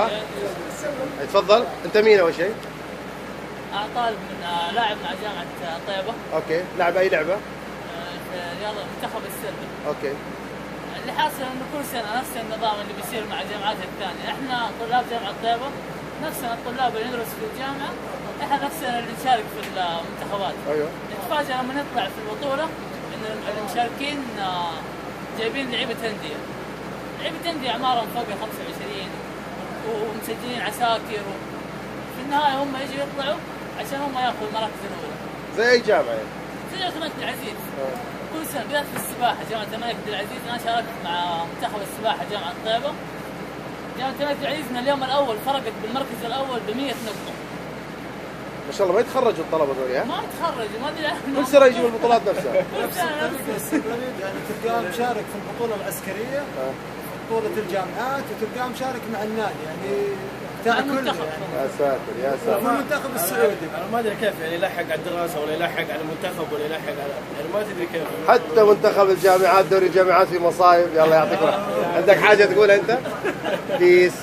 البطاقة؟ تفضل. أنت مين أول شيء؟ أنا طالب من لاعب مع جامعة طيبة. أوكي. لاعب أي لعبة؟ في رياضة منتخب السلة. أوكي. اللي حاصل إنه كل سنة نفس النظام اللي بيصير مع الجامعات الثانية، إحنا طلاب جامعة طيبة نفسنا الطلاب اللي ندرس في الجامعة، إحنا نفسنا اللي نشارك في المنتخبات. أيوه. نتفاجأ لما نطلع في البطولة إن المشاركين جايبين لعيبة أندية. لعيبة أندية أعمارهم فوق 25 ومسجلين عساكر في النهاية هم يجوا يطلعوا عشان هم ياخذوا المراكز الأولى. زي أي جامعة يعني؟ زي جامعة الملك عبد العزيز. كل سنة بالذات في السباحة جامعة الملك عبد العزيز، أنا شاركت مع منتخب السباحة جامعة طيبة. جامعة الملك عبد العزيز من اليوم الأول فرقت بالمركز الأول ب100 نقطة. ما شاء الله. ما يتخرجوا الطلبة دول يعني؟ ما تخرجوا، ما أدري. كل سنة يجيبوا البطولات نفسها. يعني تلقاه مشارك في البطولة العسكرية، بطولة الجامعات، وتلقاه مشارك مع النادي يعني تاع كله يعني. يا ساتر يا ساتر. المنتخب السعودي انا ما ادري كيف يعني يلحق على الدراسه ولا يلحق على المنتخب ولا يلحق على يعني ما تدري كيف. حتى منتخب الجامعات دوري الجامعات في مصايب. يلا يعطيك العافية. عندك حاجة تقولها أنت؟ بيس.